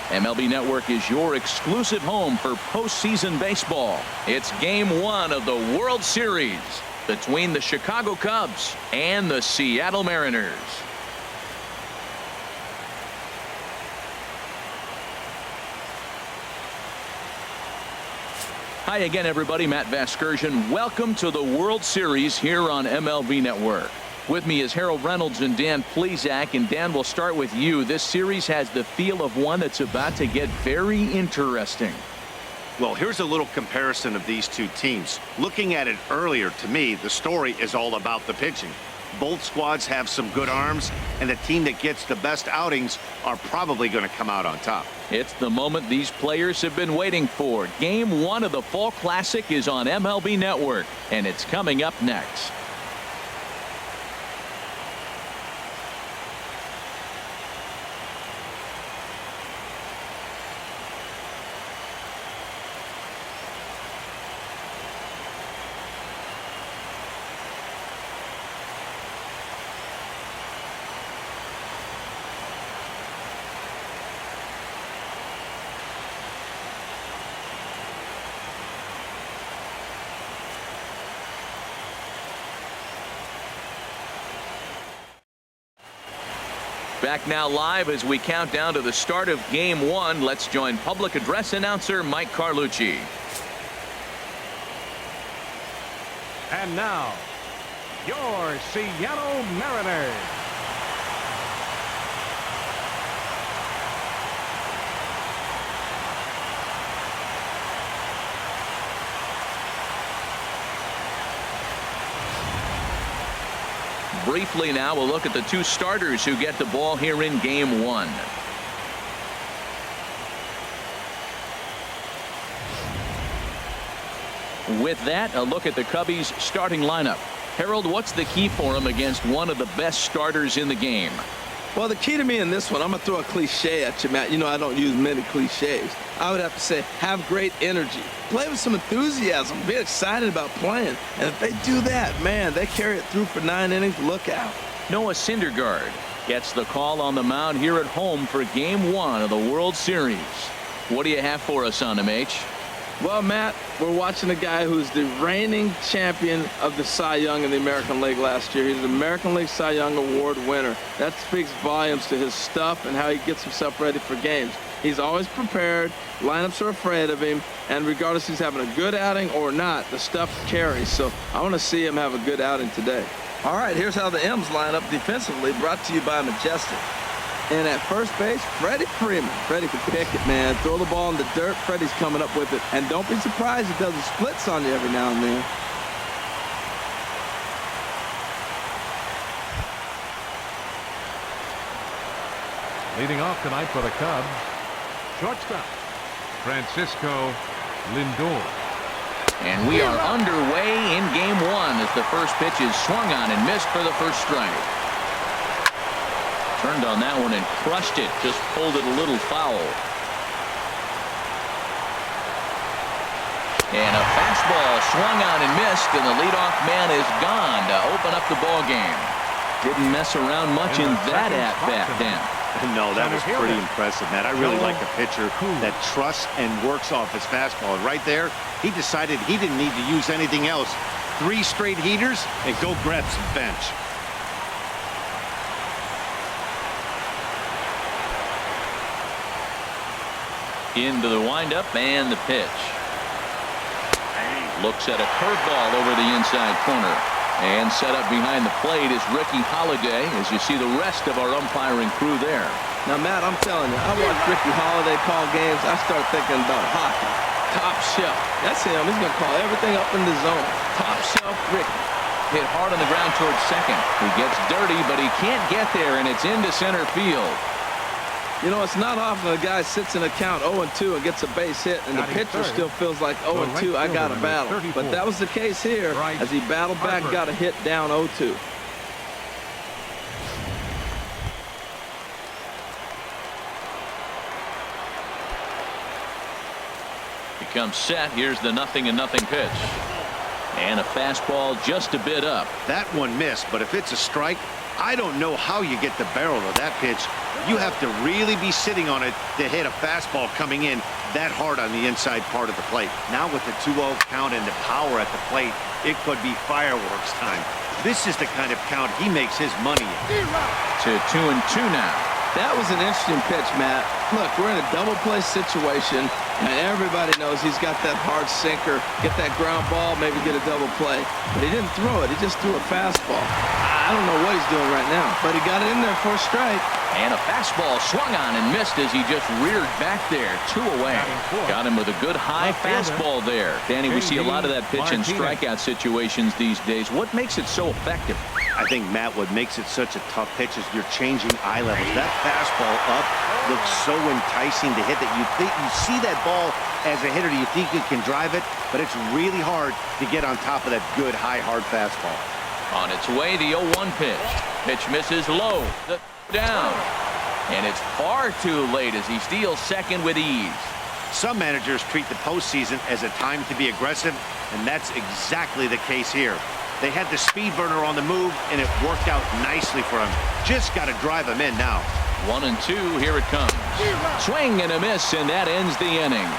MLB Network is your exclusive home for postseason baseball. It's Game 1 of the World Series between the Chicago Cubs and the Seattle Mariners. Hi again, everybody. Matt Vasgersian. Welcome to the World Series here on MLB Network. With me is Harold Reynolds and Dan Plesac. And Dan, we'll start with you. This series has the feel of one that's about to get very interesting. Well, here's a little comparison of these two teams. Looking at it earlier, to me, the story is all about the pitching. Both squads have some good arms, and the team that gets the best outings are probably going to come out on top. It's the moment these players have been waiting for. Game 1 of the Fall Classic is on MLB Network, and it's coming up next. Back now live as we count down to the start of Game 1. Let's join public address announcer Mike Carlucci. And now, your Seattle Mariners. Briefly now, we'll look at the two starters who get the ball here in Game 1. With that, a look at the Cubbies' starting lineup. Harold, what's the key for them against one of the best starters in the game? Well, the key to me in this one, I'm going to throw a cliche at you, Matt. You know I don't use many cliches. I would have to say have great energy. Play with some enthusiasm. Be excited about playing. And if they do that, man, they carry it through for 9 innings. Look out. Noah Syndergaard gets the call on the mound here at home for Game 1 of the World Series. What do you have for us on him, H? Well, Matt, we're watching a guy who's the reigning champion of the Cy Young in the American League last year. He's the American League Cy Young Award winner. That speaks volumes to his stuff and how he gets himself ready for games. He's always prepared. Lineups are afraid of him. And regardless if he's having a good outing or not, the stuff carries. So I want to see him have a good outing today. All right, here's how the M's line up defensively, brought to you by Majestic. And at first base, Freddie Freeman. Freddie can pick it, man. Throw the ball in the dirt. Freddie's coming up with it. And don't be surprised he does the splits on you every now and then. Leading off tonight for the Cubs, shortstop, Francisco Lindor. And we are underway in Game 1 as the first pitch is swung on and missed for the first strike. Turned on that one and crushed it. Just pulled it a little foul. And a fastball swung on and missed, and the leadoff man is gone to open up the ball game. Didn't mess around much in that at-bat, Dan. No, that was pretty impressive, Matt. I really like a pitcher that trusts and works off his fastball. And right there, he decided he didn't need to use anything else. 3 straight heaters and go grab some bench. Into the windup and the pitch. Looks at a curveball over the inside corner. And set up behind the plate is Ricky Holiday as you see the rest of our umpiring crew there. Now, Matt, I'm telling you, I watch Ricky Holiday call games. I start thinking about hockey. Top shelf. That's him. He's going to call everything up in the zone. Top shelf Ricky. Hit hard on the ground towards second. He gets dirty, but he can't get there, and it's into center field. You know, it's not often a guy sits in a count 0-2 and gets a base hit, and the pitcher still feels like 0-2, I got a battle. But that was the case here as he battled back, got a hit down 0-2. Becomes set. Here's the 0-0 pitch. And a fastball just a bit up. That one missed, but if it's a strike, I don't know how you get the barrel of that pitch You have to really be sitting on it to hit a fastball coming in that hard on the inside part of the plate. Now with the 2-0 count and the power at the plate, it could be fireworks time. This is the kind of count he makes his money in. To 2-2 now. That was an interesting pitch, Matt. Look, we're in a double play situation, and everybody knows he's got that hard sinker. Get that ground ball, maybe get a double play. But he didn't throw it. He just threw a fastball. I don't know what he's doing right now, but he got it in there for a strike. And a fastball swung on and missed as he just reared back there. 2 away. Got him with a good high fastball there. Danny, we see a lot of that pitch in strikeout situations these days. What makes it so effective? I think, Matt, what makes it such a tough pitch is you're changing eye levels. That fastball up looks so enticing to hit that you think you see that ball as a hitter. You think you can drive it, but it's really hard to get on top of that good, high, hard fastball. On its way, the 0-1 pitch. Pitch misses low. Down. And it's far too late as he steals second with ease. Some managers treat the postseason as a time to be aggressive, and that's exactly the case here. They had the speed burner on the move, and it worked out nicely for him. Just got to drive him in now. 1-2, here it comes. Swing and a miss, and that ends the inning.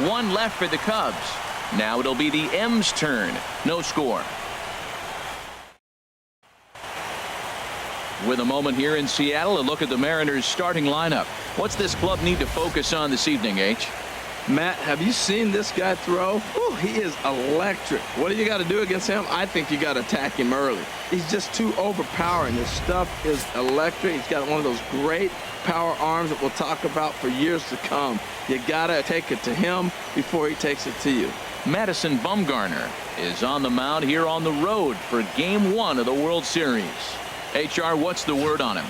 1 left for the Cubs. Now it'll be the M's turn. No score. With a moment here in Seattle, a look at the Mariners starting lineup. What's this club need to focus on this evening, H? Matt, have you seen this guy throw? Ooh, he is electric. What do you got to do against him? I think you got to attack him early. He's just too overpowering. His stuff is electric. He's got one of those great power arms that we'll talk about for years to come. You got to take it to him before he takes it to you. Madison Bumgarner is on the mound here on the road for Game 1 of the World Series. HR, what's the word on him?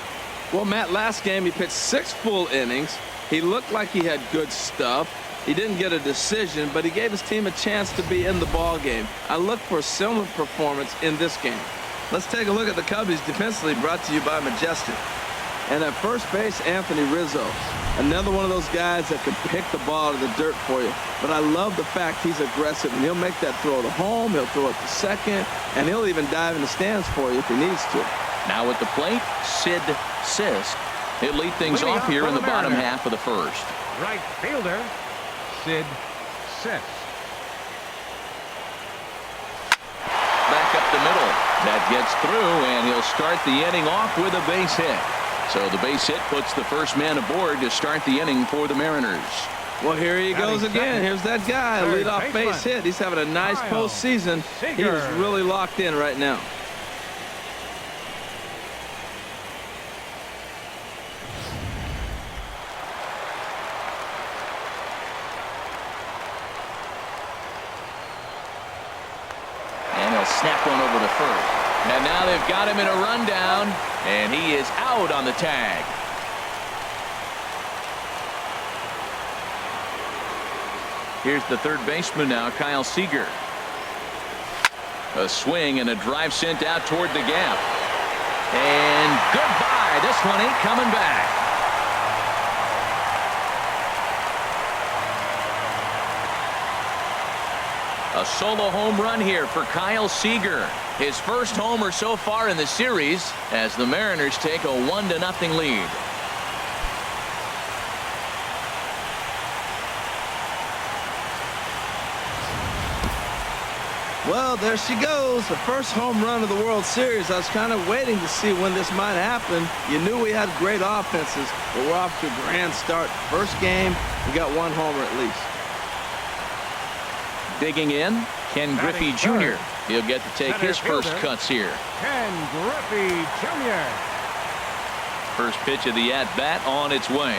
Well, Matt, last game he pitched 6 full innings. He looked like he had good stuff. He didn't get a decision, but he gave his team a chance to be in the ball game. I look for a similar performance in this game. Let's take a look at the Cubbies defensively, brought to you by Majestic. And at first base, Anthony Rizzo. Another one of those guys that can pick the ball out of the dirt for you. But I love the fact he's aggressive, and he'll make that throw to home, he'll throw it to second, and he'll even dive in the stands for you if he needs to. Now at the plate, Sid Sisk. He'll lead things off here in the bottom half of the first. Right fielder, Sid Sisk. Back up the middle. That gets through, and he'll start the inning off with a base hit. So the base hit puts the first man aboard to start the inning for the Mariners. Well, here he goes again. Here's that guy, leadoff base hit. He's having a nice postseason. He is really locked in right now. And he'll snap one over the first. And now they've got him in a rundown, and he is out on the tag. Here's the third baseman now, Kyle Seager. A swing and a drive sent out toward the gap. And goodbye. This one ain't coming back. A solo home run here for Kyle Seager. His first homer so far in the series as the Mariners take a 1-0 lead. Well, there she goes, the first home run of the World Series. I was kind of waiting to see when this might happen. You knew we had great offenses, but we're off to a grand start. First game, we got 1 homer at least. Digging in, Ken Griffey Jr. He'll get to take his first cuts here. Ken Griffey Jr. First pitch of the at-bat on its way.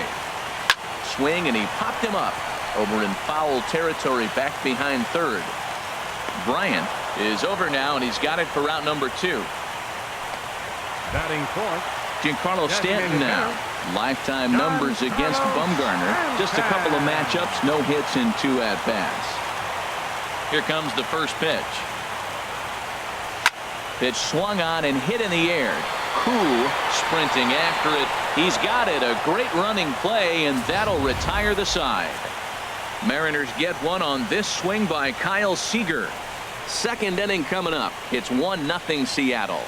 Swing, and he popped him up over in foul territory back behind third. Bryant is over now, and he's got it for route number 2. Batting fourth, Giancarlo Stanton now. Lifetime numbers against Bumgarner. Just a couple of matchups, no hits in 2 at-bats. Here comes the first pitch. Pitch swung on and hit in the air. Koo sprinting after it. He's got it. A great running play, and that'll retire the side. Mariners get one on this swing by Kyle Seager. Second inning coming up. It's 1-0 Seattle.